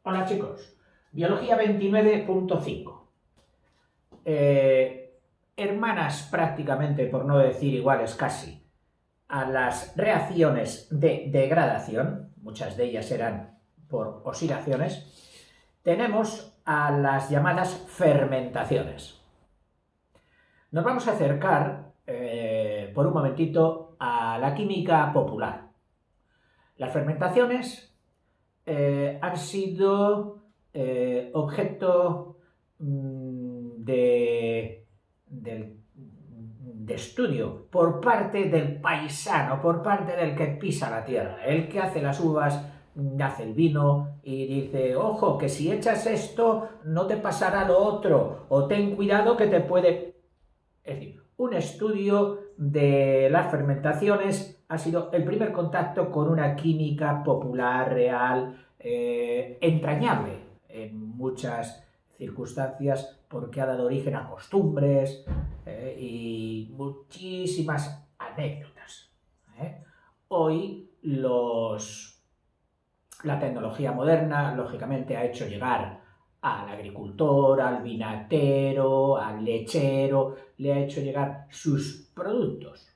Hola chicos, Biología 29.5. Hermanas prácticamente, por no decir iguales casi, a las reacciones de degradación, muchas de ellas eran por oxidaciones, tenemos a las llamadas fermentaciones. Nos vamos a acercar por un momentito a la química popular. Las fermentaciones han sido objeto de estudio por parte del paisano, por parte del que pisa la tierra, el que hace las uvas, hace el vino y dice, ojo, que si echas esto no te pasará lo otro, o ten cuidado que te puede... Es decir, un estudio de las fermentaciones ha sido el primer contacto con una química popular real, entrañable en muchas circunstancias porque ha dado origen a costumbres y muchísimas anécdotas. Hoy la tecnología moderna, lógicamente, ha hecho llegar al agricultor, al vinatero, al lechero, le ha hecho llegar sus productos.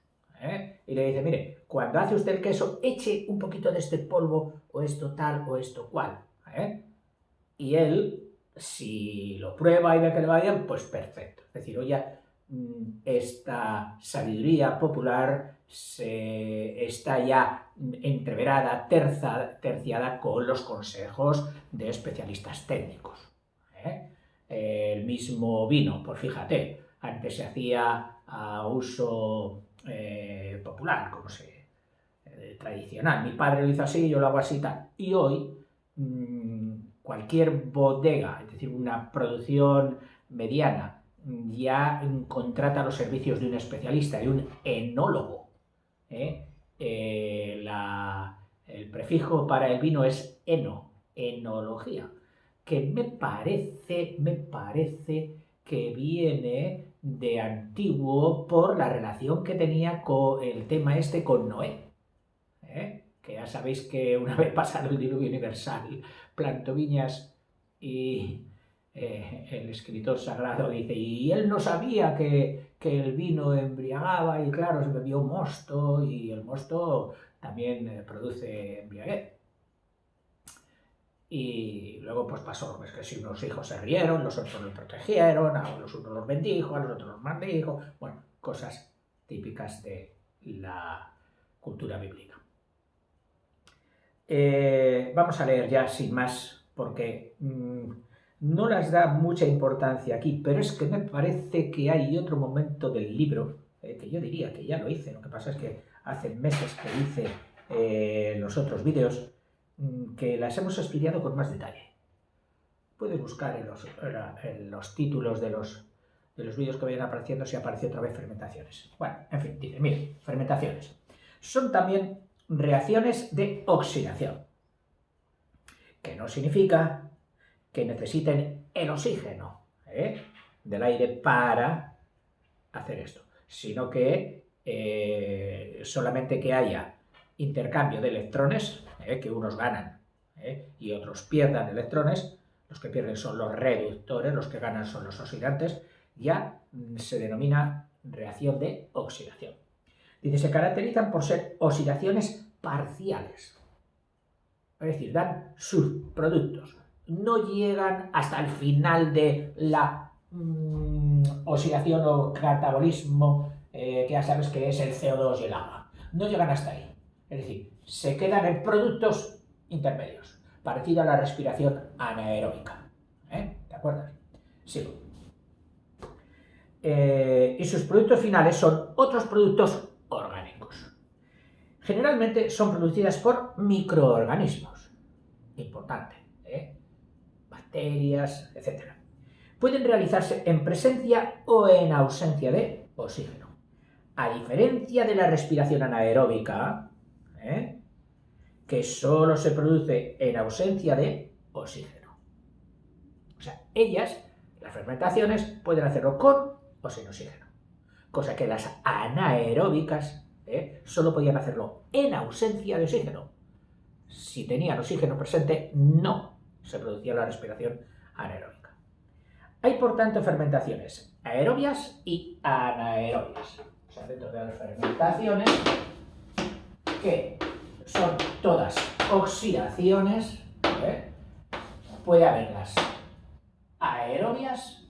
Y le dice, mire, cuando hace usted el queso, eche un poquito de este polvo, o esto tal, o esto cual. Y él, si lo prueba y ve que le va bien, pues perfecto. Es decir, oye, esta sabiduría popular está ya entreverada, terciada con los consejos de especialistas técnicos. El mismo vino, pues fíjate, antes se hacía a uso popular, como tradicional. Mi padre lo hizo así, yo lo hago así, tal. Y hoy cualquier bodega, es decir, una producción mediana, ya contrata los servicios de un especialista, de un enólogo. El prefijo para el vino es enología, que me parece que viene de antiguo por la relación que tenía con el tema este con Noé. Que ya sabéis que una vez pasado el diluvio universal, plantó viñas y el escritor sagrado dice, y él no sabía que el vino embriagaba y claro, se bebió mosto y el mosto también produce embriaguez. Y luego pues pasó, pues que si unos hijos se rieron, los otros los protegieron, a los unos los bendijo, a los otros los maldijo, bueno, cosas típicas de la cultura bíblica. Vamos a leer ya sin más, porque no las da mucha importancia aquí, pero es que me parece que hay otro momento del libro, que yo diría que ya lo hice, lo que pasa es que hace meses que hice los otros vídeos, que las hemos estudiado con más detalle. Puedes buscar en los títulos de los vídeos que vayan apareciendo si aparece otra vez fermentaciones. Bueno, en fin, dice, mire, fermentaciones. Son también reacciones de oxidación, que no significa que necesiten el oxígeno del aire para hacer esto, sino que solamente que haya intercambio de electrones, que unos ganan y otros pierdan electrones, los que pierden son los reductores, los que ganan son los oxidantes, ya se denomina reacción de oxidación. Dice, se caracterizan por ser oxidaciones parciales, es decir, dan subproductos, no llegan hasta el final de la oxidación o catabolismo, que ya sabes que es el CO2 y el agua, no llegan hasta ahí, es decir, se quedan en productos intermedios, parecido a la respiración anaeróbica, ¿te acuerdas? Sigo. Y sus productos finales son otros productos orgánicos. Generalmente son producidas por microorganismos, importante, bacterias, etc. Pueden realizarse en presencia o en ausencia de oxígeno. A diferencia de la respiración anaeróbica, que solo se produce en ausencia de oxígeno. O sea, las fermentaciones, pueden hacerlo con o sin oxígeno. Cosa que las anaeróbicas solo podían hacerlo en ausencia de oxígeno. Si tenían oxígeno presente, no. se producía la respiración anaeróbica. Hay, por tanto, fermentaciones aerobias y anaerobias. O sea, dentro de las fermentaciones, que son todas oxidaciones, puede haberlas aerobias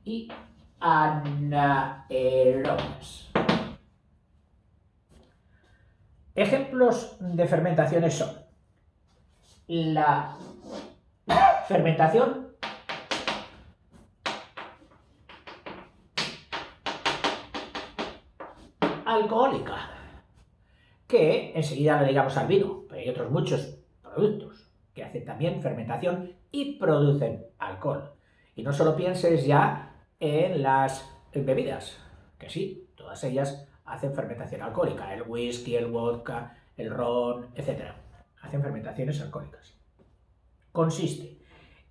y anaerobias. Ejemplos de fermentaciones son la fermentación alcohólica, que enseguida le digamos al vino, pero hay otros muchos productos que hacen también fermentación y producen alcohol. Y no solo pienses ya en las bebidas, que sí, todas ellas hacen fermentación alcohólica, el whisky, el vodka, el ron, etc. Hacen fermentaciones alcohólicas. Consiste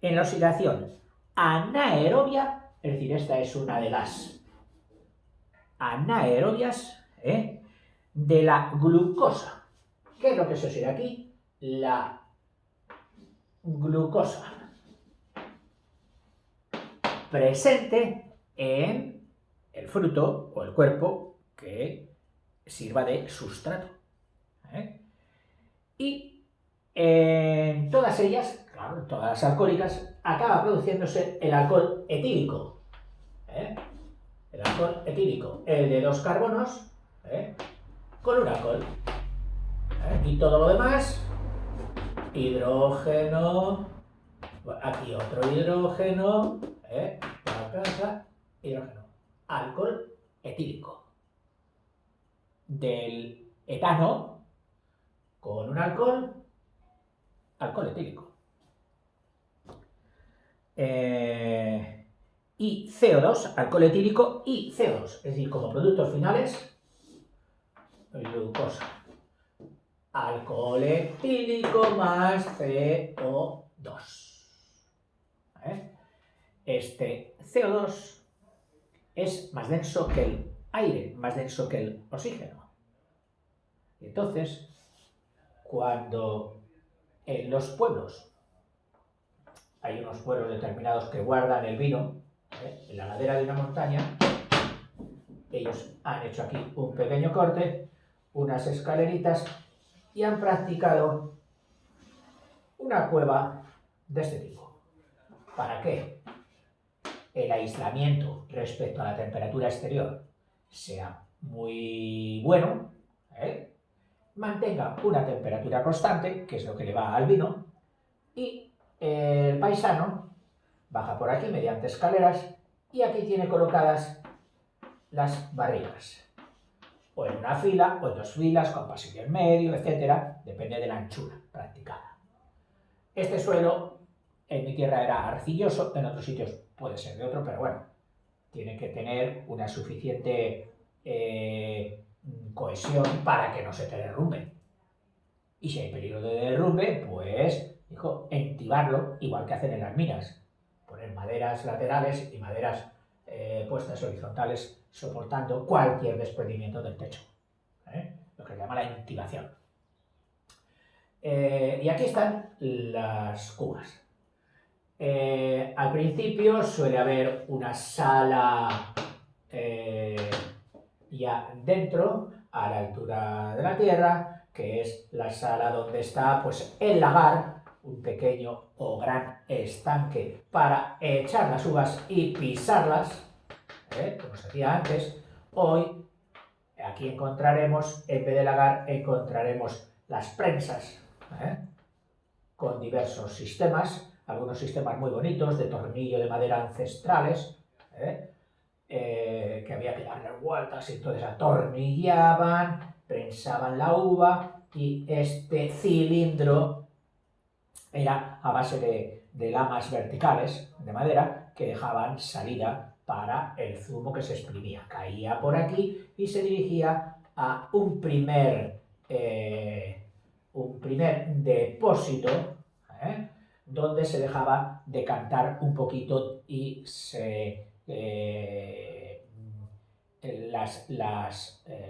en la oxidación anaerobia, es decir, esta es una de las anaerobias, de la glucosa. ¿Qué es lo que se oxida aquí? La glucosa presente en el fruto o el cuerpo que sirva de sustrato. Y en todas ellas, claro, todas las alcohólicas, acaba produciéndose el alcohol etílico. El alcohol etílico, el de 2 carbonos, con un alcohol. Y todo lo demás, hidrógeno, aquí otro hidrógeno, hidrógeno, alcohol etílico. Del etano con un alcohol etílico. Y CO2, alcohol etílico y CO2, es decir, como productos finales, glucosa. Alcohol etílico más CO2. Este CO2 es más denso que el aire, más denso que el oxígeno. Y entonces, cuando en los pueblos hay unos pueblos determinados que guardan el vino, en la ladera de una montaña, ellos han hecho aquí un pequeño corte, unas escaleritas, y han practicado una cueva de este tipo. ¿Para qué? El aislamiento respecto a la temperatura exterior sea muy bueno, mantenga una temperatura constante, que es lo que le va al vino, y el paisano baja por aquí mediante escaleras y aquí tiene colocadas las barricas, o en una fila o en 2 filas con pasillo en medio, etcétera, depende de la anchura practicada. Este suelo en mi tierra era arcilloso, en otros sitios puede ser de otro, pero bueno, tiene que tener una suficiente cohesión para que no se te derrumbe. Y si hay peligro de derrumbe, pues, entibarlo, igual que hacen en las minas. Poner maderas laterales y maderas puestas horizontales soportando cualquier desprendimiento del techo. Lo que se llama la intibación. Y aquí están las cubas. Al principio suele haber una sala ya dentro, a la altura de la tierra, que es la sala donde está pues, el lagar, un pequeño o gran estanque para echar las uvas y pisarlas, como se hacía antes. Hoy aquí encontraremos, en vez de lagar, encontraremos las prensas, con diversos sistemas, algunos sistemas muy bonitos, de tornillo de madera ancestrales, que había que darle vueltas y entonces atornillaban, prensaban la uva y este cilindro era a base de lamas verticales de madera que dejaban salida para el zumo que se exprimía. Caía por aquí y se dirigía a un primer depósito, donde se dejaba decantar un poquito y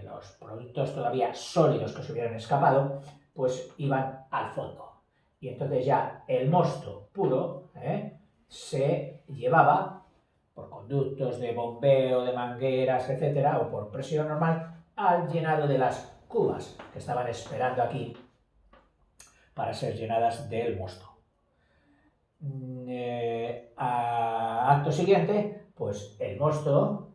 los productos todavía sólidos que se hubieran escapado, pues iban al fondo. y entonces ya el mosto puro se llevaba por conductos de bombeo, de mangueras, etcétera, o por presión normal, al llenado de las cubas que estaban esperando aquí para ser llenadas del mosto. Acto siguiente, pues el mosto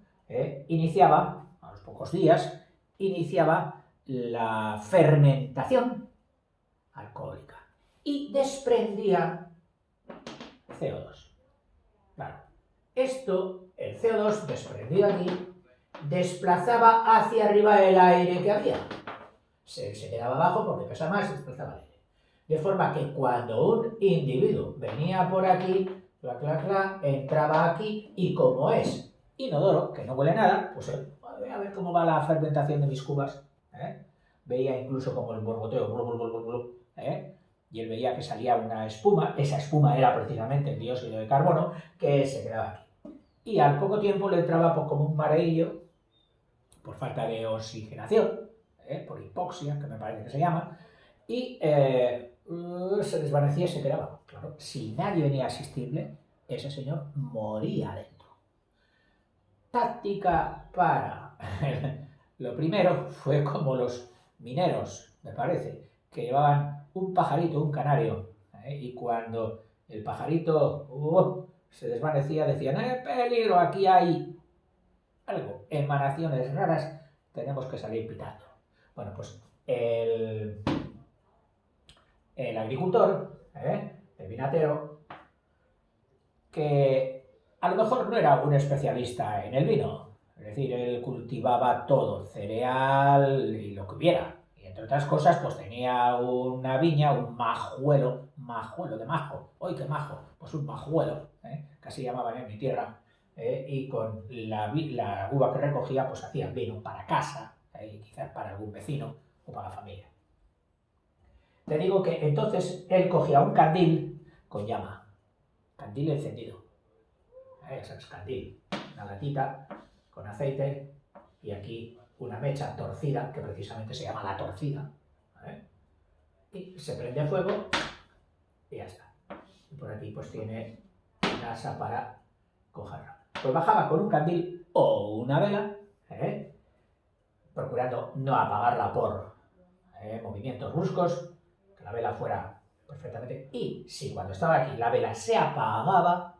iniciaba, a los pocos días, iniciaba la fermentación alcohólica y desprendía CO2. Claro, esto, el CO2 desprendido aquí, desplazaba hacia arriba el aire que había. Se quedaba abajo porque pesa más y desplazaba el aire. De forma que cuando un individuo venía por aquí, entraba aquí y como es inodoro, que no huele nada, pues voy a ver cómo va la fermentación de mis cubas. Veía incluso como el borboteo, y él veía que salía una espuma, esa espuma era precisamente el dióxido de carbono que se quedaba aquí. Y al poco tiempo le entraba como un mareillo, por falta de oxigenación, por hipoxia, que me parece que se llama, y se desvanecía y se quedaba. Claro, si nadie venía a asistirle, ese señor moría dentro. Táctica para... Lo primero fue como los mineros, me parece, que llevaban un pajarito, un canario, y cuando el pajarito se desvanecía decían, peligro, aquí hay algo, emanaciones raras, tenemos que salir pitando. Bueno, pues el agricultor, el vinatero, que a lo mejor no era un especialista en el vino, es decir, él cultivaba todo, cereal y lo que hubiera, y entre otras cosas, pues tenía una viña, un majuelo de majo, ¡ay, qué majo! Pues un majuelo, casi llamaban en mi tierra, y con la uva que recogía, pues hacían vino para casa, y quizás para algún vecino o para la familia. Te digo que entonces él cogía un candil con llama, candil encendido, eso es candil, una latita con aceite y aquí una mecha torcida, que precisamente se llama la torcida, y se prende a fuego y ya está. Y por aquí pues tiene una asa para cogerlo. Pues bajaba con un candil o una vela, procurando no apagarla por movimientos bruscos, que la vela fuera perfectamente. Y si cuando estaba aquí la vela se apagaba,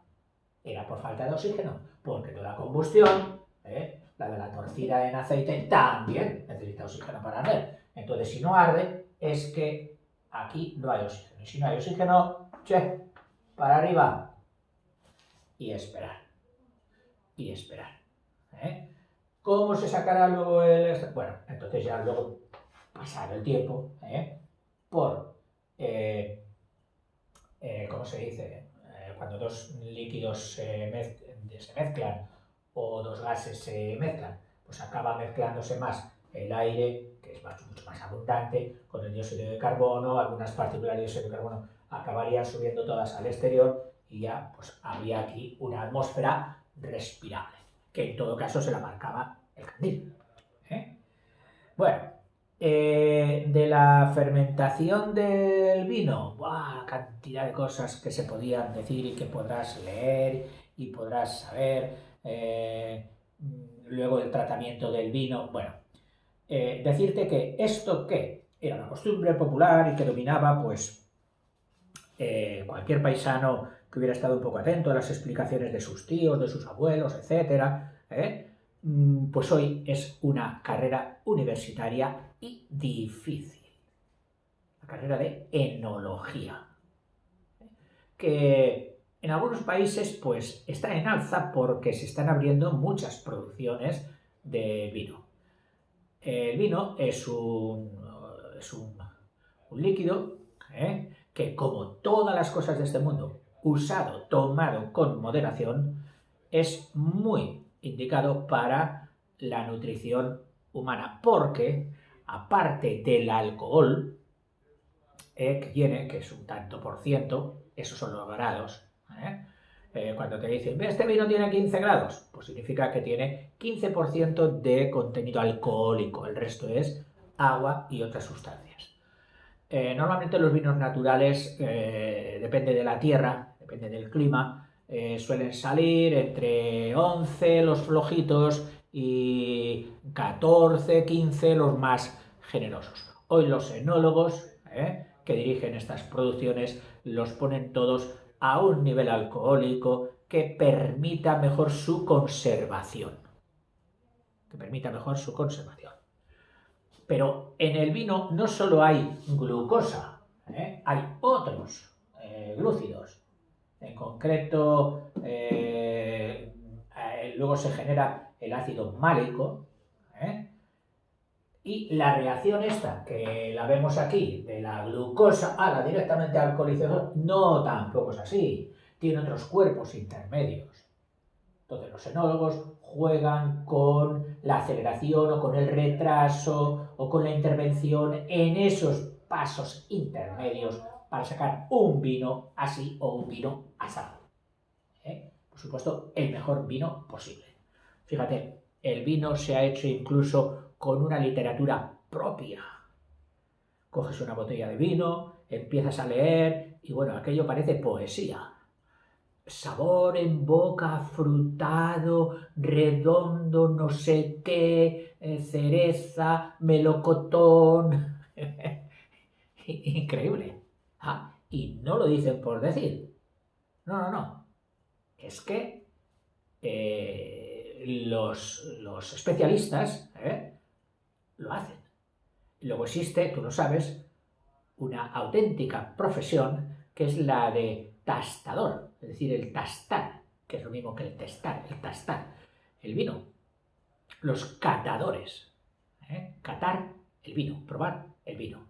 era por falta de oxígeno, porque toda la combustión, la de la torcida en aceite, también necesita oxígeno para arder. Entonces, si no arde, es que aquí no hay oxígeno. Y si no hay oxígeno, para arriba y esperar. Y esperar. ¿Cómo se sacará luego el...? Bueno, entonces ya luego, pasado el tiempo, por, ¿cómo se dice? Cuando dos líquidos se mezclan o dos gases se mezclan, pues acaba mezclándose más el aire, que es mucho más abundante, con el dióxido de carbono, algunas partículas de dióxido de carbono acabarían subiendo todas al exterior y ya pues habría aquí una atmósfera respirable, que en todo caso se la marcaba el candil. Bueno, de la fermentación del vino, cantidad de cosas que se podían decir y que podrás leer y podrás saber. Luego el tratamiento del vino. Bueno, decirte que esto que era una costumbre popular y que dominaba pues cualquier paisano que hubiera estado un poco atento a las explicaciones de sus tíos, de sus abuelos, etcétera, pues hoy es una carrera universitaria y difícil. La carrera de enología, que en algunos países pues está en alza porque se están abriendo muchas producciones de vino. El vino es un líquido que, como todas las cosas de este mundo, usado, tomado con moderación, es muy indicado para la nutrición humana, porque aparte del alcohol que tiene, que es un tanto por ciento, esos son los grados, cuando te dicen, este vino tiene 15 grados, pues significa que tiene 15% de contenido alcohólico, el resto es agua y otras sustancias. Normalmente los vinos naturales, depende de la tierra, depende del clima, suelen salir entre 11 los flojitos y 14, 15 los más generosos. Hoy los enólogos que dirigen estas producciones los ponen todos a un nivel alcohólico que permita mejor su conservación. Pero en el vino no solo hay glucosa, hay otros glúcidos. En concreto, luego se genera el ácido málico, y la reacción esta, que la vemos aquí, de la glucosa a la directamente alcoholizador, no, tampoco es así. Tiene otros cuerpos intermedios. Entonces los enólogos juegan con la aceleración o con el retraso o con la intervención en esos pasos intermedios para sacar un vino así o un vino asado. Por supuesto, el mejor vino posible. Fíjate, el vino se ha hecho incluso con una literatura propia. Coges una botella de vino, empiezas a leer y bueno, aquello parece poesía. Sabor en boca, frutado, redondo, no sé qué, cereza, melocotón. Increíble. Y no lo dicen por decir. No. Es que los especialistas lo hacen. Luego existe, tú lo sabes, una auténtica profesión que es la de tastador, es decir, el tastar, que es lo mismo que el testar, el tastar, el vino. Los catadores, catar el vino, probar el vino.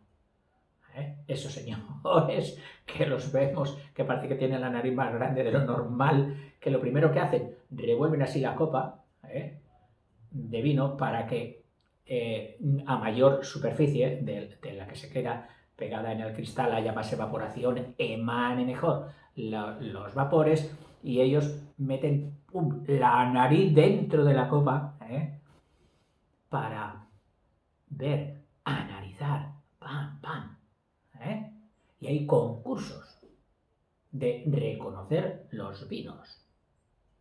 Esos señores que los vemos, que parece que tienen la nariz más grande de lo normal, que lo primero que hacen, revuelven así la copa de vino para que a mayor superficie de la que se queda pegada en el cristal haya más evaporación, emane mejor los vapores y ellos meten la nariz dentro de la copa para ver, analizar, pam. Y hay concursos de reconocer los vinos,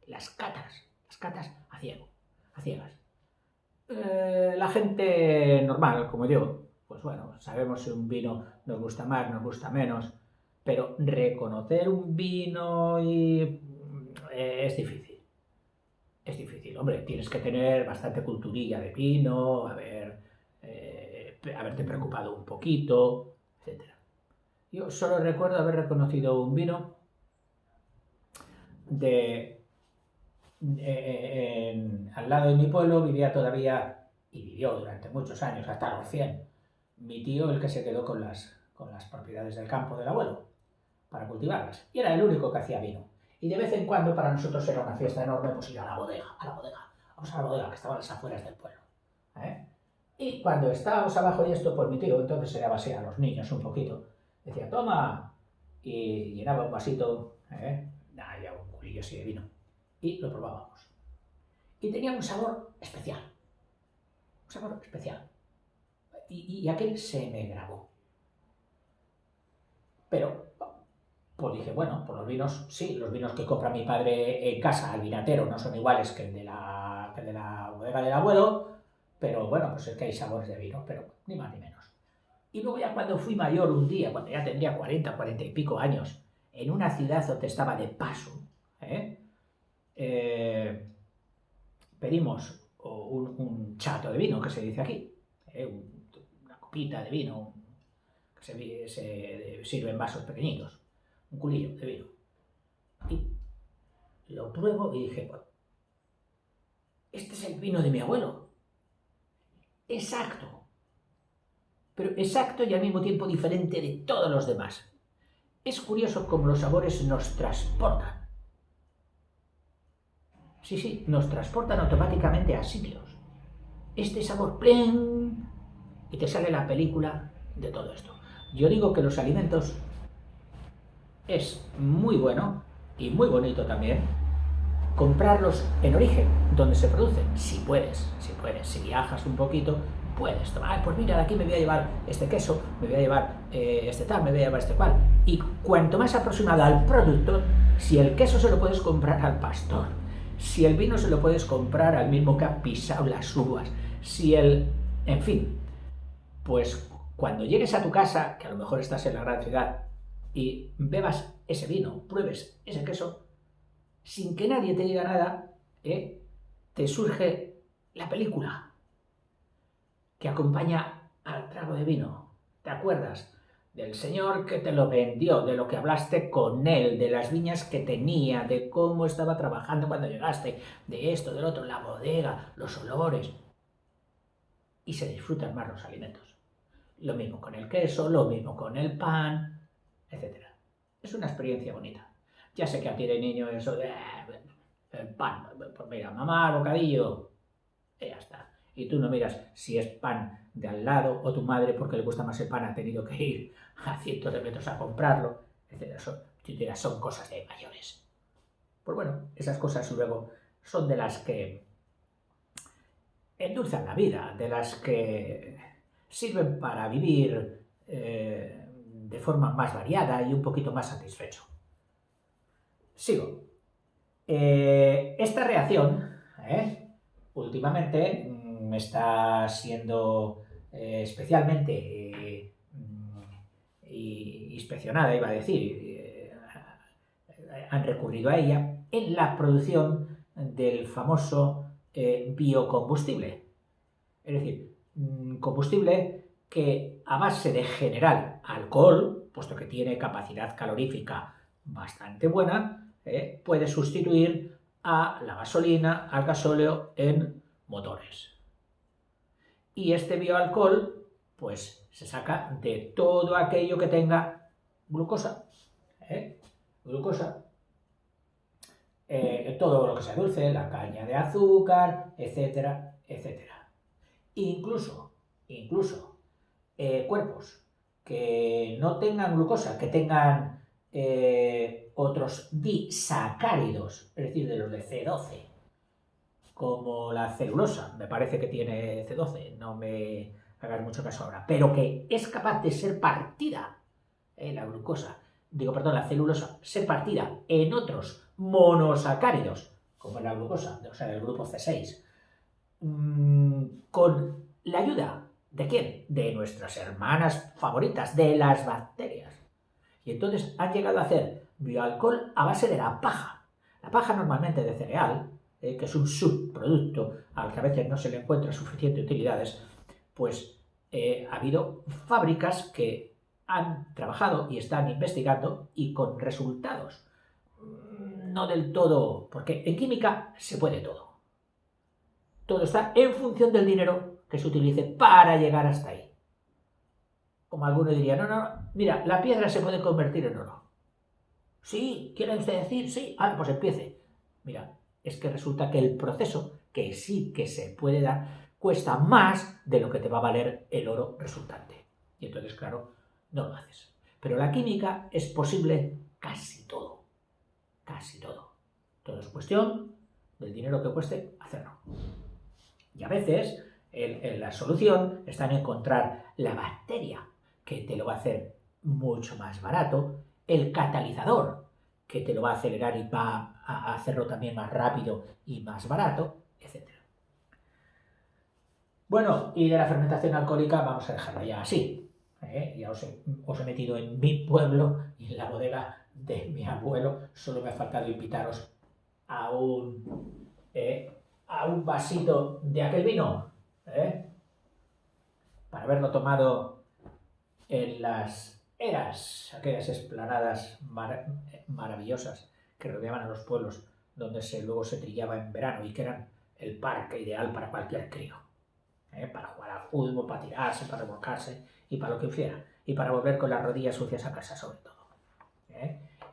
las catas a ciegas. La gente normal, como yo, pues bueno, sabemos si un vino nos gusta más, nos gusta menos, pero reconocer un vino es difícil. Es difícil, hombre, tienes que tener bastante culturilla de vino, haberte preocupado un poquito, etc. Yo solo recuerdo haber reconocido un vino al lado de mi pueblo vivía todavía, y vivió durante muchos años, hasta los 100, mi tío, el que se quedó con las propiedades del campo del abuelo, para cultivarlas. Y era el único que hacía vino. Y de vez en cuando para nosotros era una fiesta enorme, pues ir a la bodega. Vamos a la bodega, que estaba a las afueras del pueblo. Y cuando estábamos abajo y esto, pues mi tío entonces se daba así a los niños un poquito. Decía, toma, y llenaba un vasito, ya un culillo así de vino. Y lo probábamos. Y tenía un sabor especial. Y aquel se me grabó. Pero, pues dije, bueno, pues los vinos, sí, los vinos que compra mi padre en casa al vinatero no son iguales que el de la bodega del abuelo, pero bueno, pues es que hay sabores de vino, pero ni más ni menos. Y luego ya cuando fui mayor un día, cuando ya tendría 40 y pico años, en una ciudad donde estaba de paso, pedimos un chato de vino, que se dice aquí, una copita de vino, que se sirve en vasos pequeñitos, un culillo de vino. Y lo pruebo y dije, bueno, este es el vino de mi abuelo. Exacto. Pero exacto y al mismo tiempo diferente de todos los demás. Es curioso cómo los sabores nos transportan. Sí, nos transportan automáticamente a sitios. Este sabor, ¡plin! Y te sale la película de todo esto. Yo digo que los alimentos es muy bueno y muy bonito también comprarlos en origen, donde se producen, si puedes, si viajas un poquito, puedes tomar, pues mira, de aquí me voy a llevar este queso, me voy a llevar este tal, me voy a llevar este cual. Y cuanto más aproximado al producto, si el queso se lo puedes comprar al pastor, si el vino se lo puedes comprar al mismo que ha pisado las uvas, si el... en fin, pues cuando llegues a tu casa, que a lo mejor estás en la gran ciudad, y bebas ese vino, pruebes ese queso, sin que nadie te diga nada, te surge la película que acompaña al trago de vino. ¿Te acuerdas? Del señor que te lo vendió, de lo que hablaste con él, de las viñas que tenía, de cómo estaba trabajando cuando llegaste, de esto, del otro, la bodega, los olores. Y se disfrutan más los alimentos. Lo mismo con el queso, lo mismo con el pan, etc. Es una experiencia bonita. Ya sé que a ti de niño eso de el pan, pues mira, mamá, bocadillo, y ya está. Y tú no miras si es pan de al lado o tu madre, porque le gusta más el pan, ha tenido que ir a cientos de metros a comprarlo, etc. Son cosas de mayores. Pues bueno, esas cosas luego son de las que endulzan la vida, de las que sirven para vivir de forma más variada y un poquito más satisfecho. Sigo. Esta reacción, últimamente, está siendo especialmente inspeccionada, iba a decir, han recurrido a ella en la producción del famoso biocombustible. Es decir, combustible que a base de generar alcohol, puesto que tiene capacidad calorífica bastante buena, puede sustituir a la gasolina, al gasóleo en motores. Y este bioalcohol, pues se saca de todo aquello que tenga glucosa, todo lo que sea dulce, la caña de azúcar, etcétera, etcétera. Incluso cuerpos que no tengan glucosa, que tengan otros disacáridos, es decir, de los de C12, como la celulosa, me parece que tiene C12, no me hagas mucho caso ahora, pero que es capaz de ser partida, la celulosa, ser partida en otros monosacáridos, como la glucosa, o sea, del grupo C6, con la ayuda ¿de quién? De nuestras hermanas favoritas, de las bacterias. Y entonces han llegado a hacer bioalcohol a base de la paja. La paja normalmente de cereal, que es un subproducto al que a veces no se le encuentra suficiente utilidades, pues ha habido fábricas que han trabajado y están investigando y con resultados no del todo, porque en química se puede todo. Todo está en función del dinero que se utilice para llegar hasta ahí. Como alguno diría, no, mira, la piedra se puede convertir en oro. Sí, ¿quiere usted decir? Sí, pues empiece. Mira, es que resulta que el proceso, que sí que se puede dar, cuesta más de lo que te va a valer el oro resultante. Y entonces, claro, no lo haces. Pero la química es posible casi todo. Casi todo. Todo es cuestión del dinero que cueste hacerlo. Y a veces la solución está en encontrar la bacteria, que te lo va a hacer mucho más barato, el catalizador, que te lo va a acelerar y va a hacerlo también más rápido y más barato, etc. Bueno, y de la fermentación alcohólica vamos a dejarlo ya así. Ya os he metido en mi pueblo y en la bodega de mi abuelo. Solo me ha faltado invitaros a un vasito de aquel vino, para haberlo tomado en las eras, aquellas explanadas maravillosas que rodeaban a los pueblos, donde luego se trillaba en verano y que eran el parque ideal para cualquier crío, para jugar al fútbol, para tirarse, para revolcarse y para lo que hiciera, y para volver con las rodillas sucias a casa sobre todo,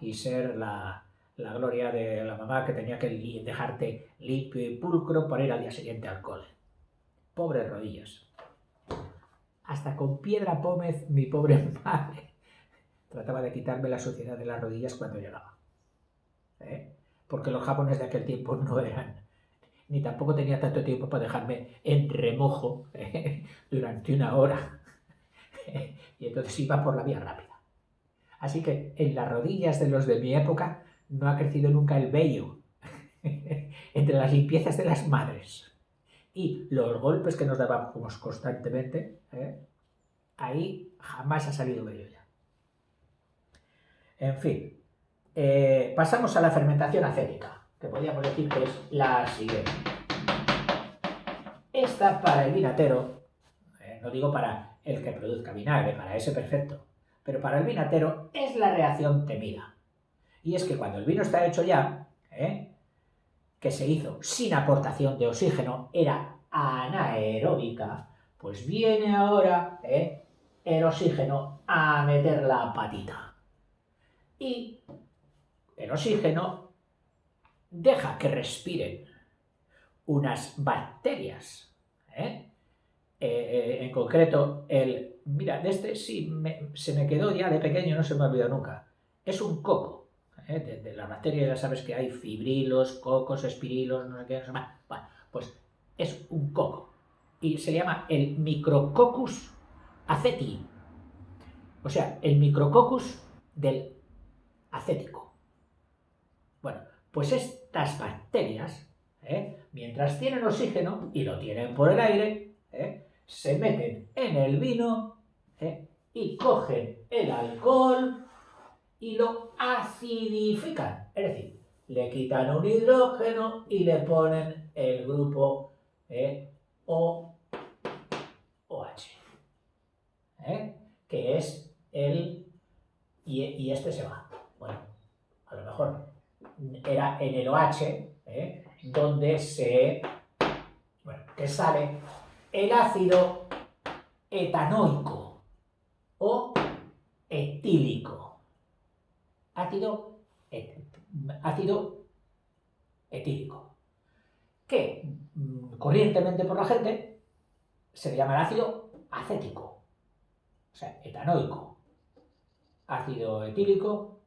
y ser la gloria de la mamá que tenía que dejarte limpio y pulcro para ir al día siguiente al cole. Pobres rodillas. Hasta con piedra pómez mi pobre madre trataba de quitarme la suciedad de las rodillas cuando llegaba. Porque los japoneses de aquel tiempo no eran ni tampoco tenía tanto tiempo para dejarme en remojo durante una hora. Y entonces iba por la vía rápida. Así que en las rodillas de los de mi época no ha crecido nunca el vello entre las limpiezas de las madres y los golpes que nos dábamos constantemente, ahí jamás ha salido vello ya. En fin, pasamos a la fermentación acética, que podríamos decir que es la siguiente. Esta para el vinatero, no digo para el que produzca vinagre, para ese perfecto, pero para el vinatero es la reacción temida. Y es que cuando el vino está hecho ya, que se hizo sin aportación de oxígeno, era anaeróbica, pues viene ahora el oxígeno a meter la patita. Y el oxígeno deja que respiren unas bacterias. En concreto, mira, de este sí se me quedó ya de pequeño, no se me olvidó nunca. Es un coco. De las bacterias ya sabes que hay fibrilos, cocos, espirilos, no sé qué, no sé más. Bueno, pues es un coco. Y se llama el Micrococcus aceti. O sea, el Micrococcus del acético. Bueno, pues estas bacterias, mientras tienen oxígeno y lo tienen por el aire, se meten en el vino y cogen el alcohol y lo acidifican. Es decir, le quitan un hidrógeno y le ponen el grupo OH, que es el... Y este se va. Bueno, a lo mejor era en el OH donde que sale el ácido etanoico o etílico. Ácido etílico, que corrientemente por la gente se le llama el ácido acético, o sea, etanoico. Ácido etílico,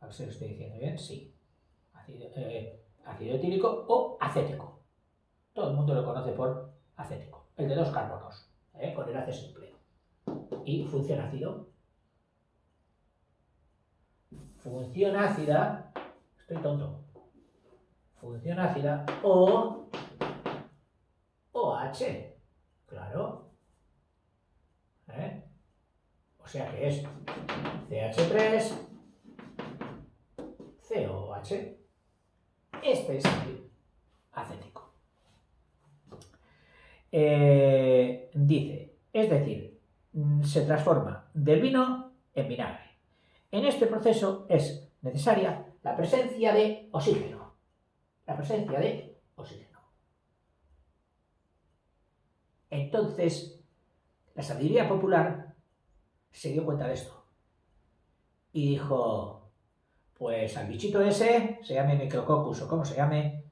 a ver si lo estoy diciendo bien, sí. Ácido etílico o acético. Todo el mundo lo conoce por acético, el de 2 carbonos, con enlace simple. Y función ácido. Función ácida, estoy tonto. Función ácida o OH, claro. O sea que es CH3, COH. Este es el acético. Dice, es decir, se transforma del vino en vinagre. En este proceso es necesaria la presencia de oxígeno. La presencia de oxígeno. Entonces, la sabiduría popular se dio cuenta de esto. Y dijo, pues al bichito ese, se llame Micrococcus o como se llame,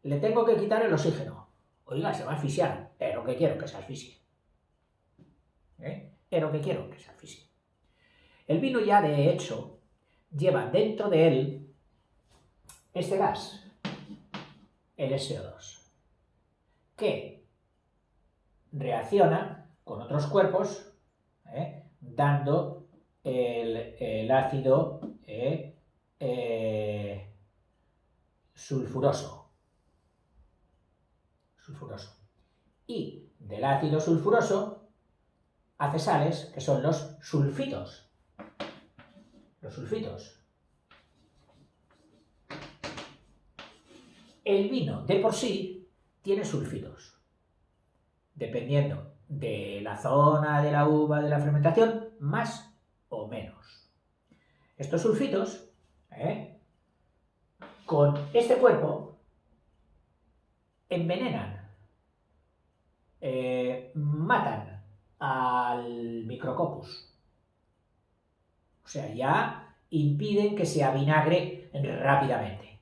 le tengo que quitar el oxígeno. Oiga, se va a asfixiar, pero que quiero que se asfixie. Pero que quiero que se asfixie. El vino ya, de hecho, lleva dentro de él este gas, el SO2, que reacciona con otros cuerpos, dando el ácido sulfuroso. Y del ácido sulfuroso hace sales, que son los sulfitos. Los sulfitos. El vino de por sí tiene sulfitos. Dependiendo de la zona de la uva de la fermentación, más o menos. Estos sulfitos, con este cuerpo, envenenan, matan al Micrococcus. O sea, ya impiden que se avinagre rápidamente.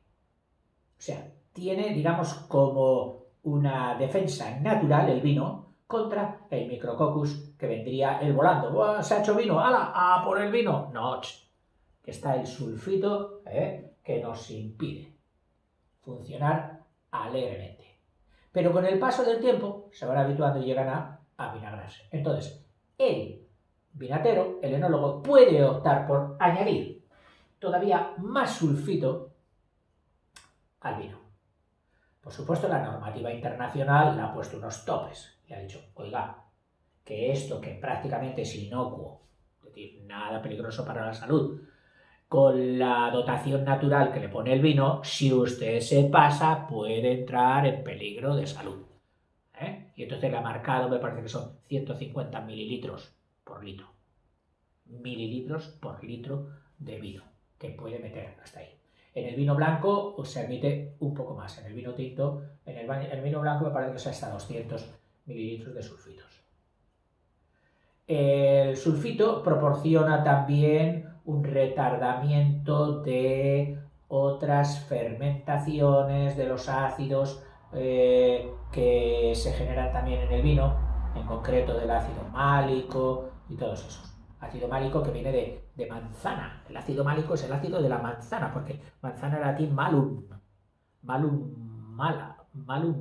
O sea, tiene, digamos, como una defensa natural el vino contra el Micrococcus que vendría el volando. ¡Oh, se ha hecho vino! ¡Hala! ¡A por el vino! No, que está el sulfito que nos impide. funcionar alegremente. Pero con el paso del tiempo se van habituando y llegan a vinagrarse. Entonces, el vinatero, el enólogo, puede optar por añadir todavía más sulfito al vino. Por supuesto, la normativa internacional le ha puesto unos topes. Le ha dicho, oiga, que esto que prácticamente es inocuo, es decir, nada peligroso para la salud, con la dotación natural que le pone el vino, si usted se pasa puede entrar en peligro de salud. Y entonces le ha marcado, me parece que son 150 mililitros por litro. Mililitros por litro de vino que puede meter hasta ahí. En el vino blanco se admite un poco más. En el vino tinto, en el vino blanco me parece que es hasta 200 mililitros de sulfitos. El sulfito proporciona también un retardamiento de otras fermentaciones de los ácidos que se generan también en el vino, en concreto del ácido málico y todos esos. Ácido málico que viene de manzana. El ácido málico es el ácido de la manzana, porque manzana en latín malum. Malum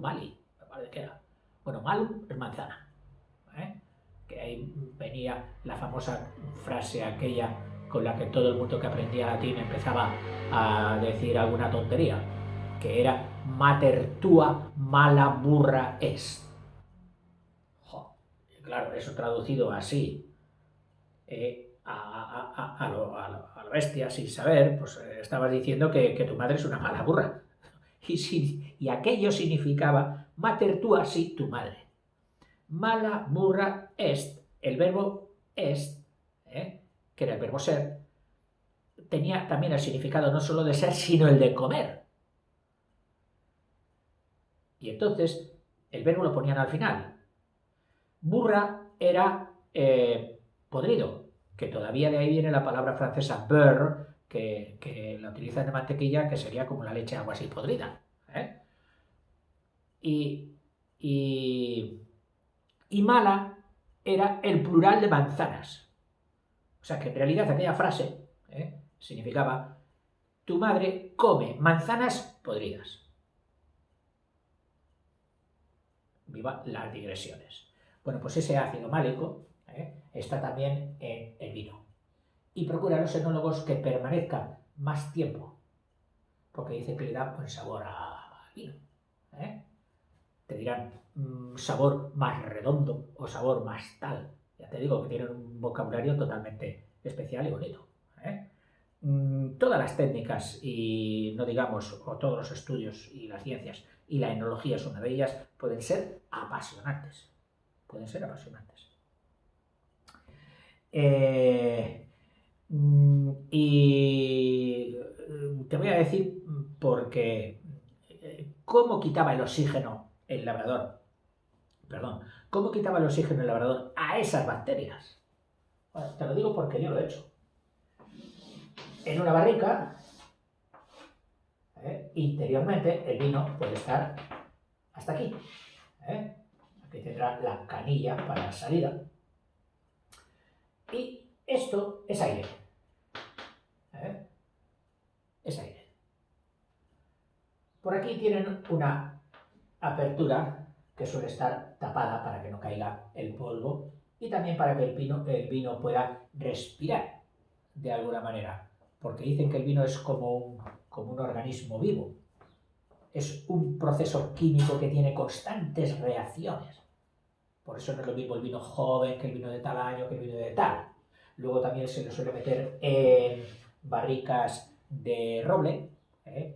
mali, me parece que era. Bueno, malum es manzana. Que ahí venía la famosa frase aquella con la que todo el mundo que aprendía latín empezaba a decir alguna tontería, que era mater tua mala burra est. Claro, eso traducido así a lo bestia, sin saber, pues estabas diciendo que tu madre es una mala burra. Y aquello significaba mater tua, sí, tu madre. Mala burra est. El verbo est, que era el verbo ser, tenía también el significado no solo de ser, sino el de comer. Y entonces el verbo lo ponían al final. Burra era podrido, que todavía de ahí viene la palabra francesa beurre, que la utilizan de mantequilla, que sería como la leche agua así podrida. Y mala era el plural de manzanas. O sea que en realidad aquella frase significaba tu madre come manzanas podridas. Viva las digresiones. Bueno, pues ese ácido málico está también en el vino. Y procura los enólogos que permanezca más tiempo, porque dicen que le da buen sabor al vino. Te dirán sabor más redondo o sabor más tal. Ya te digo que tienen un vocabulario totalmente especial y bonito. Todas las técnicas y no digamos, o todos los estudios y las ciencias, y la enología es una de ellas, pueden ser apasionantes. Pueden ser apasionantes. Y te voy a decir porque cómo quitaba el oxígeno el labrador. ¿Cómo quitaba el oxígeno el labrador a esas bacterias? Bueno, te lo digo porque yo lo he hecho. En una barrica, interiormente, el vino puede estar hasta aquí. Aquí tendrá la canilla para la salida. Y esto es aire. Es aire. Por aquí tienen una apertura que suele estar tapada para que no caiga el polvo y también para que el vino pueda respirar de alguna manera, porque dicen que el vino es como un organismo vivo. Es un proceso químico que tiene constantes reacciones. Por eso no es lo mismo el vino joven que el vino de tal año que el vino de tal. Luego también se le suele meter en barricas de roble,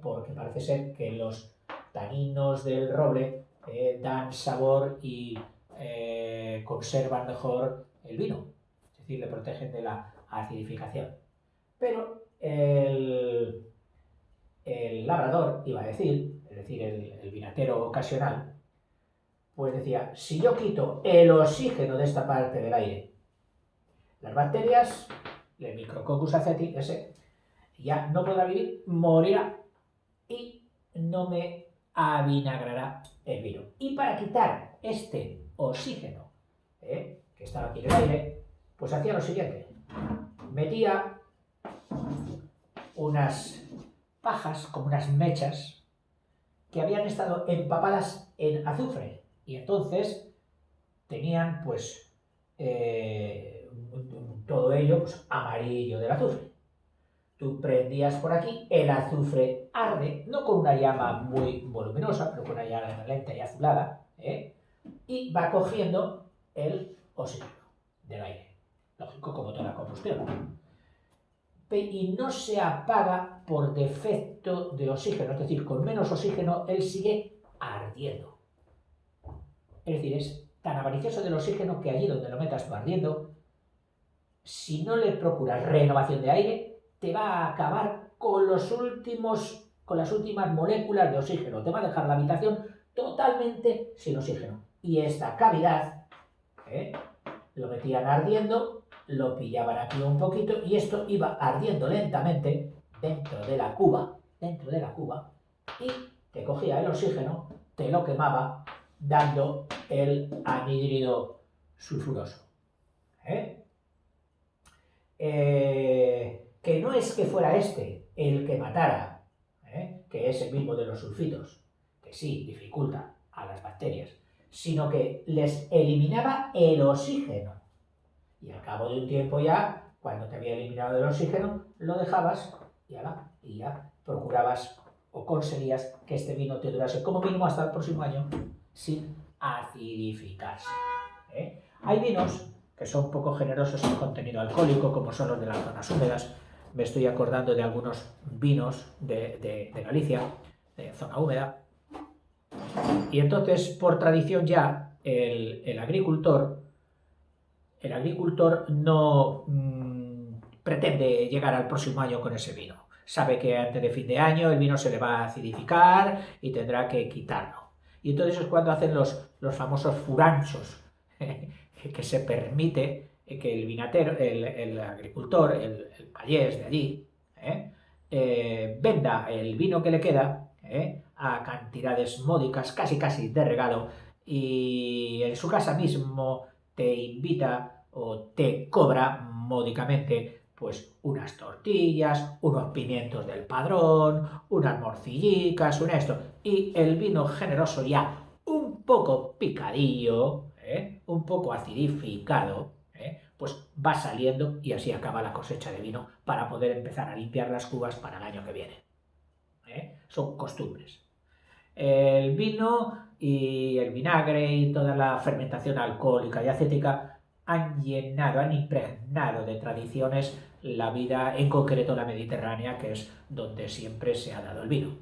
porque parece ser que los taninos del roble dan sabor y conservan mejor el vino. Es decir, le protegen de la acidificación. Pero el labrador, iba a decir, es decir, el vinatero ocasional, pues decía, si yo quito el oxígeno de esta parte del aire, las bacterias, el Micrococcus aceti, ese, ya no podrá vivir, morirá y no me avinagrará el vino. Y para quitar este oxígeno que estaba aquí en el aire, pues hacía lo siguiente, metía unas pajas, como unas mechas, que habían estado empapadas en azufre y entonces tenían pues todo ello pues, amarillo del azufre. Tú prendías por aquí, el azufre arde, no con una llama muy voluminosa, pero con una llama lenta y azulada, y va cogiendo el oxígeno del aire. Lógico, como toda la combustión. Y no se apaga por defecto de oxígeno, es decir, con menos oxígeno él sigue ardiendo. Es decir, es tan avaricioso del oxígeno que allí donde lo metas va ardiendo, si no le procuras renovación de aire, te va a acabar con las últimas moléculas de oxígeno. Te va a dejar la habitación totalmente sin oxígeno. Y esta cavidad, lo metían ardiendo, lo pillaban aquí un poquito y esto iba ardiendo lentamente dentro de la cuba, y te cogía el oxígeno, te lo quemaba, dando el anhídrido sulfuroso. Que no es que fuera este el que matara, que es el mismo de los sulfitos, que sí, dificulta a las bacterias, sino que les eliminaba el oxígeno. Y al cabo de un tiempo ya, cuando te había eliminado el oxígeno, lo dejabas y ya procurabas o conseguías que este vino te durase como mínimo hasta el próximo año sin acidificarse. Hay vinos que son poco generosos en contenido alcohólico, como son los de las zonas húmedas. Me estoy acordando de algunos vinos de Galicia, de zona húmeda. Y entonces, por tradición ya, el agricultor no pretende llegar al próximo año con ese vino. Sabe que antes de fin de año el vino se le va a acidificar y tendrá que quitarlo. Y entonces es cuando hacen los famosos furanchos, que se permite que el vinatero, el agricultor, el payés de allí, venda el vino que le queda a cantidades módicas, casi de regalo, y en su casa mismo te invita o te cobra módicamente pues unas tortillas, unos pimientos del Padrón, unas morcillicas, y el vino generoso ya un poco picadillo, un poco acidificado, pues va saliendo y así acaba la cosecha de vino para poder empezar a limpiar las cubas para el año que viene. Son costumbres. El vino y el vinagre y toda la fermentación alcohólica y acética han impregnado de tradiciones la vida, en concreto la mediterránea, que es donde siempre se ha dado el vino.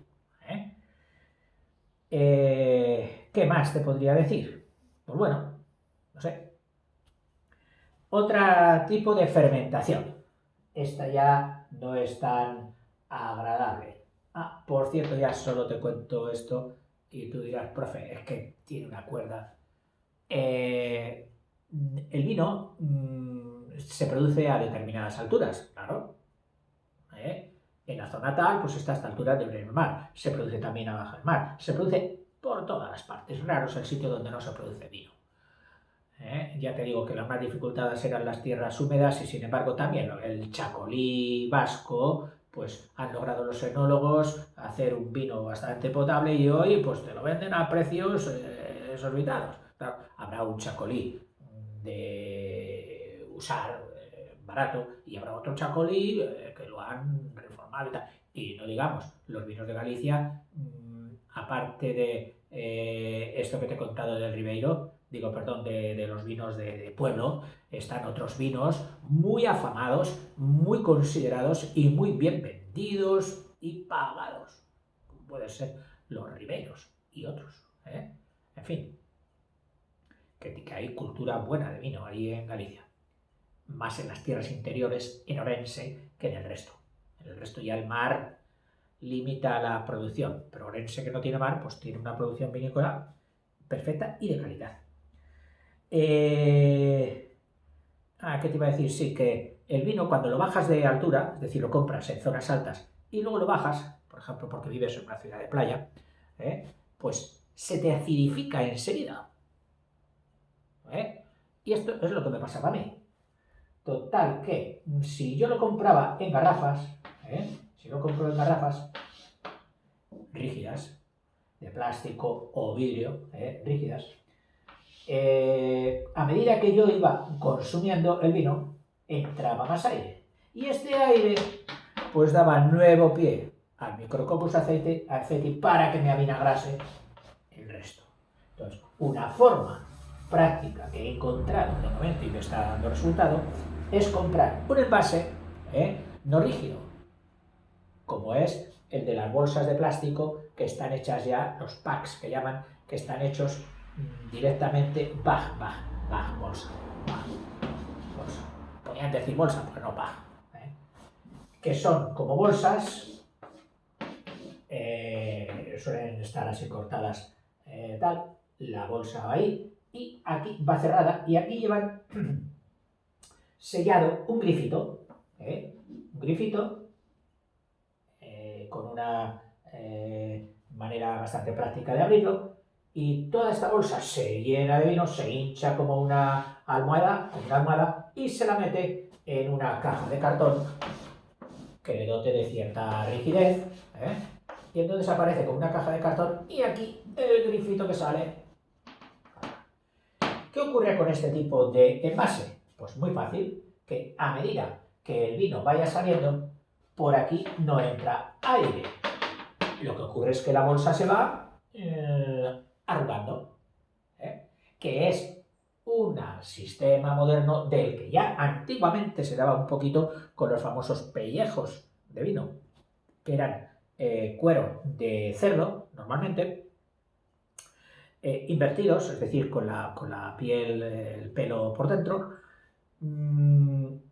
¿Qué más te podría decir? Pues bueno, no sé. Otro tipo de fermentación. Esta ya no es tan agradable. Por cierto, ya solo te cuento esto y tú dirás, profe, es que tiene una cuerda. El vino se produce a determinadas alturas, claro. En la zona tal, pues está a esta altura del mar. Se produce también abajo del mar. Se produce por todas las partes. Raro es el sitio donde no se produce vino. Ya te digo que las más dificultadas eran las tierras húmedas y sin embargo también el chacolí vasco, pues han logrado los enólogos hacer un vino bastante potable y hoy pues te lo venden a precios exorbitados. Claro, habrá un chacolí de usar barato y habrá otro chacolí que lo han reformado y tal. Y no digamos, los vinos de Galicia, aparte de esto que te he contado del Ribeiro, de los vinos de pueblo, están otros vinos muy afamados, muy considerados y muy bien vendidos y pagados. Pueden ser los Ribeiros y otros. En fin, que hay cultura buena de vino ahí en Galicia. Más en las tierras interiores, en Orense, que en el resto. En el resto ya el mar limita la producción, pero Orense, que no tiene mar, pues tiene una producción vinícola perfecta y de calidad. ¿Qué te iba a decir? Sí, que el vino cuando lo bajas de altura, es decir, lo compras en zonas altas y luego lo bajas, por ejemplo, porque vives en una ciudad de playa, pues se te acidifica enseguida. Y esto es lo que me pasaba a mí. Total, que si yo lo compraba en garrafas, rígidas, de plástico o vidrio, rígidas, a medida que yo iba consumiendo el vino, entraba más aire. Y este aire pues daba nuevo pie al Micrococcus aceiti para que me avinagrase el resto. Entonces, una forma práctica que he encontrado de momento y me está dando resultado es comprar un envase no rígido, como es el de las bolsas de plástico que están hechas ya, los packs que llaman, que están hechos directamente bolsa. Podrían decir bolsa, pero no bag. Que son como bolsas, suelen estar así cortadas, tal, la bolsa va ahí, y aquí va cerrada, y aquí llevan sellado un grifito, con una manera bastante práctica de abrirlo, y toda esta bolsa se llena de vino, se hincha como una almohada, y se la mete en una caja de cartón que le dote de cierta rigidez, y entonces aparece como una caja de cartón y aquí el grifito que sale. ¿Qué ocurre con este tipo de envase? Pues muy fácil, que a medida que el vino vaya saliendo, por aquí no entra aire. Lo que ocurre es que la bolsa se va arrugando, que es un sistema moderno del que ya antiguamente se daba un poquito con los famosos pellejos de vino, que eran cuero de cerdo, normalmente, invertidos, es decir, con la piel, el pelo por dentro,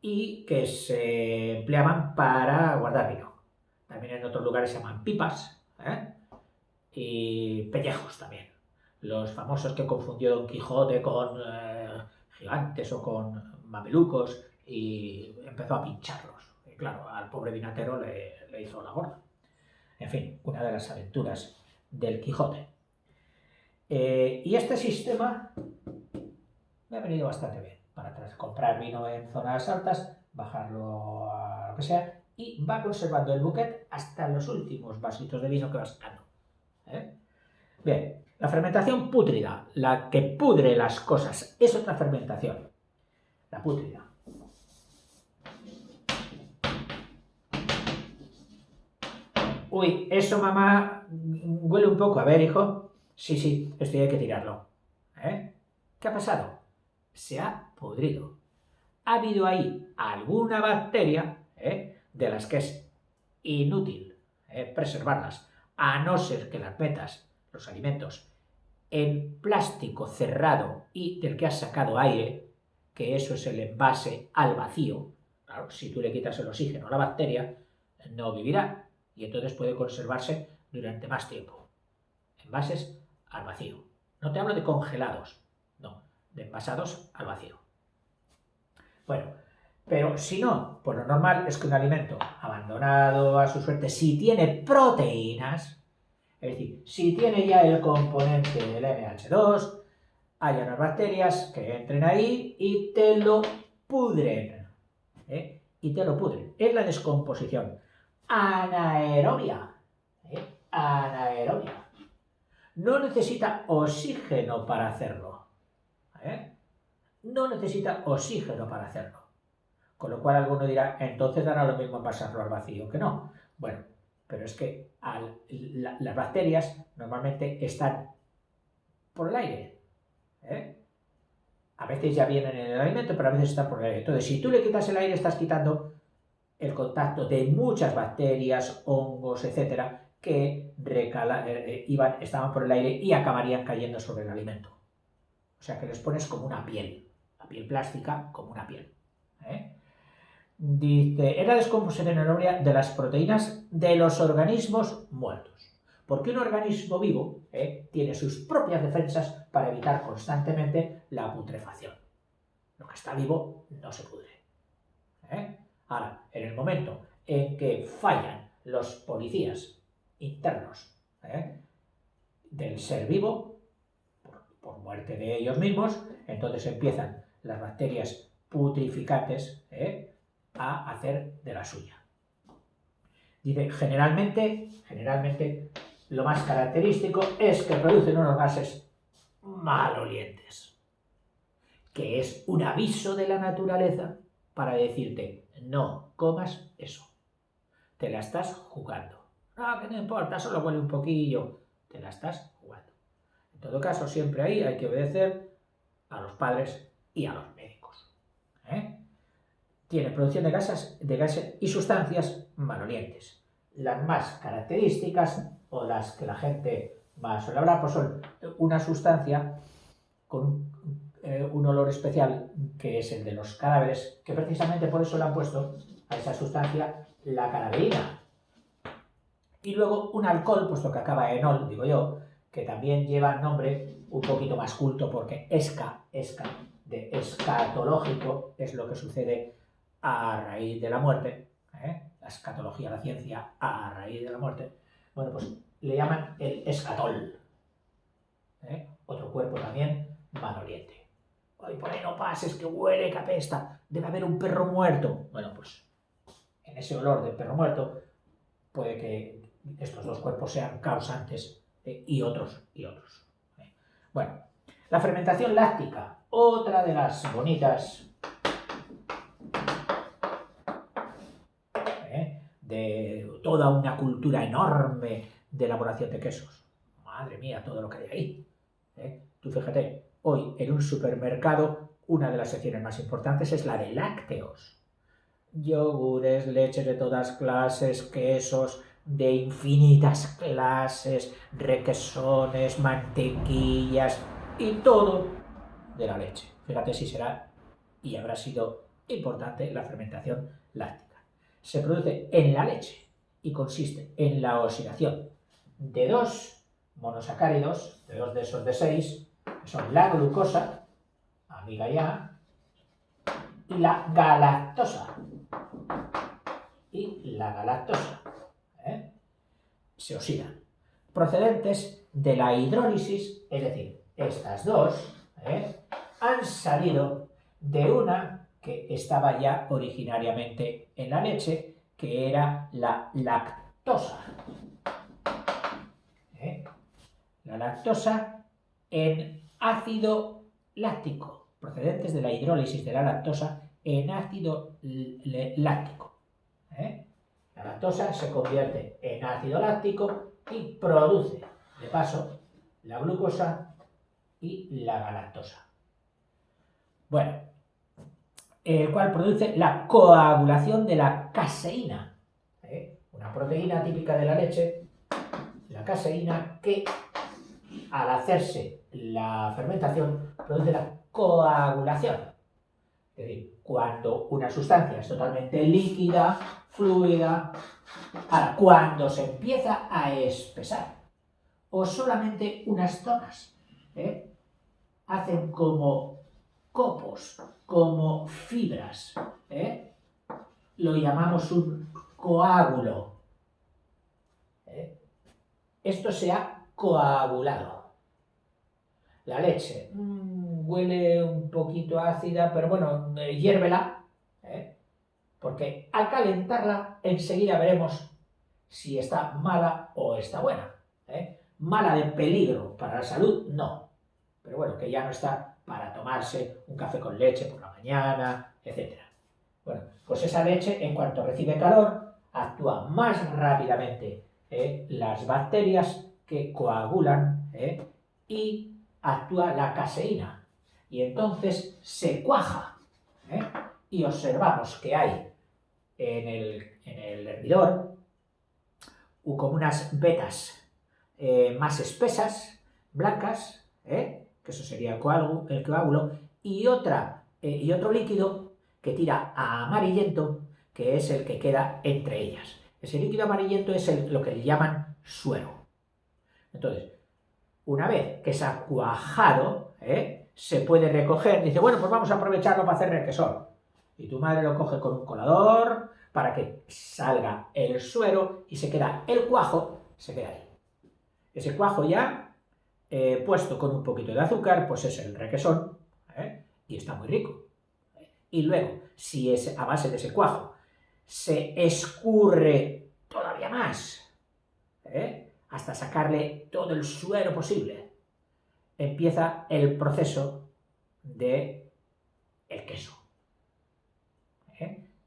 y que se empleaban para guardar vino. También en otros lugares se llaman pipas, y pellejos también. Los famosos que confundió Don Quijote con gigantes o con mamelucos y empezó a pincharlos. Y claro, al pobre vinatero le hizo la gorda. En fin, una de las aventuras del Quijote. Y este sistema me ha venido bastante bien para comprar vino en zonas altas, bajarlo a lo que sea, y va conservando el buquet hasta los últimos vasitos de vino que va sacando. Bien, la fermentación pútrida, la que pudre las cosas, es otra fermentación. La pútrida. Uy, eso mamá huele un poco. A ver, hijo. Sí, esto hay que tirarlo. ¿Qué ha pasado? Se ha podrido. Ha habido ahí alguna bacteria de las que es inútil preservarlas, a no ser que las metas, los alimentos, en plástico cerrado y del que has sacado aire, que eso es el envase al vacío. Claro, si tú le quitas el oxígeno a la bacteria, no vivirá y entonces puede conservarse durante más tiempo. Envases al vacío. No te hablo de congelados, no, de envasados al vacío. Bueno, pero si no, pues lo normal es que un alimento abandonado a su suerte, si tiene proteínas, es decir, si tiene ya el componente del NH2, hay unas bacterias que entren ahí y te lo pudren. Y te lo pudren. Es la descomposición anaerobia. Anaerobia. No necesita oxígeno para hacerlo. No necesita oxígeno para hacerlo. Con lo cual alguno dirá, entonces dará lo mismo pasarlo al vacío que no. Bueno, pero es que las bacterias normalmente están por el aire. A veces ya vienen en el alimento, pero a veces están por el aire. Entonces, si tú le quitas el aire, estás quitando el contacto de muchas bacterias, hongos, etcétera, que estaban por el aire y acabarían cayendo sobre el alimento. O sea que les pones como una piel, la piel plástica como una piel. Dice, es la descomposición anaerobia de las proteínas de los organismos muertos. Porque un organismo vivo tiene sus propias defensas para evitar constantemente la putrefacción. Lo que está vivo no se pudre. Ahora, en el momento en que fallan los policías internos del ser vivo, por muerte de ellos mismos, entonces empiezan las bacterias putrificantes a hacer de la suya. Dice, generalmente lo más característico es que producen unos gases malolientes, que es un aviso de la naturaleza para decirte, no comas eso, te la estás jugando. No, que no importa, solo huele un poquillo, te la estás jugando. En todo caso, siempre ahí hay que obedecer a los padres y a los médicos. Tiene producción de gases y sustancias malolientes. Las más características, o las que la gente más suele hablar, pues son una sustancia con un olor especial, que es el de los cadáveres, que precisamente por eso le han puesto a esa sustancia la cadaverina. Y luego un alcohol, puesto que acaba en ol, digo yo, que también lleva nombre un poquito más culto, porque esca de escatológico, es lo que sucede a raíz de la muerte, la escatología, la ciencia a raíz de la muerte. Bueno, pues le llaman el escatol, otro cuerpo también maloliente. Ay, por ahí no pases, que huele, que apesta, debe haber un perro muerto. Bueno, pues en ese olor de perro muerto puede que estos dos cuerpos sean causantes y otros. Bueno, la fermentación láctica, otra de las bonitas de toda una cultura enorme de elaboración de quesos. Madre mía, todo lo que hay ahí. Tú fíjate, hoy en un supermercado una de las secciones más importantes es la de lácteos. Yogures, leches de todas clases, quesos de infinitas clases, requesones, mantequillas y todo de la leche. Fíjate si será y habrá sido importante la fermentación láctica. Se produce en la leche y consiste en la oxidación de dos monosacáridos, de dos de esos de 6, que son la glucosa, amiga ya, y la galactosa. Se oxidan, procedentes de la hidrólisis, es decir, estas dos han salido de una que estaba ya originariamente en la leche, que era la lactosa. La lactosa en ácido láctico, procedentes de la hidrólisis de la lactosa en ácido láctico. La lactosa se convierte en ácido láctico y produce, de paso, la glucosa y la galactosa. Bueno, el cual produce la coagulación de la caseína, una proteína típica de la leche, la caseína, que al hacerse la fermentación produce la coagulación. Es decir, cuando una sustancia es totalmente líquida, fluida, ahora, cuando se empieza a espesar, o solamente unas zonas hacen como copos, como fibras, lo llamamos un coágulo. Esto se ha coagulado. La leche huele un poquito ácida, pero bueno, hiérvela, porque al calentarla enseguida veremos si está mala o está buena. Mala de peligro para la salud, no. Pero bueno, que ya no está para tomarse un café con leche por la mañana, etc. Bueno, pues esa leche, en cuanto recibe calor, actúa más rápidamente las bacterias que coagulan y actúa la caseína. Y entonces se cuaja. Y observamos que hay en el hervidor como unas vetas más espesas, blancas, que eso sería el coágulo, y otro líquido que tira a amarillento, que es el que queda entre ellas. Ese líquido amarillento es lo que le llaman suero. Entonces, una vez que se ha cuajado, se puede recoger, dice, bueno, pues vamos a aprovecharlo para hacer requesón. Y tu madre lo coge con un colador para que salga el suero y se queda el cuajo, se queda ahí. Ese cuajo ya, puesto con un poquito de azúcar, pues es el requesón, y está muy rico. Y luego, si es a base de ese cuajo se escurre todavía más, hasta sacarle todo el suero posible, empieza el proceso de el queso,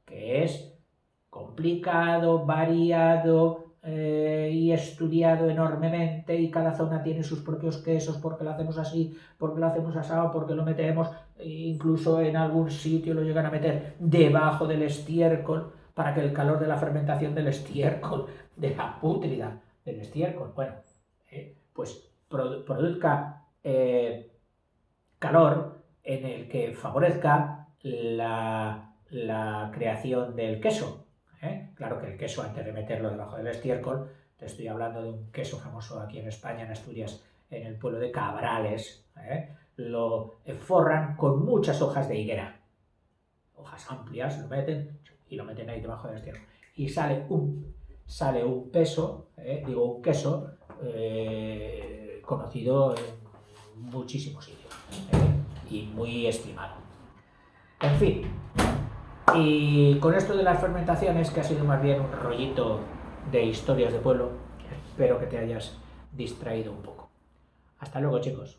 que es complicado, variado y estudiado enormemente, y cada zona tiene sus propios quesos, porque lo hacemos así, porque lo hacemos asado, porque lo metemos, incluso en algún sitio lo llegan a meter debajo del estiércol para que el calor de la fermentación del estiércol, de la pútrida del estiércol, bueno, pues produzca calor en el que favorezca la creación del queso. Claro que el queso, antes de meterlo debajo del estiércol, te estoy hablando de un queso famoso aquí en España, en Asturias, en el pueblo de Cabrales, lo forran con muchas hojas de higuera, hojas amplias, lo meten y lo meten ahí debajo del estiércol. Y sale un queso conocido en muchísimos sitios y muy estimado. En fin, y con esto de las fermentaciones, que ha sido más bien un rollito de historias de pueblo, espero que te hayas distraído un poco. Hasta luego, chicos.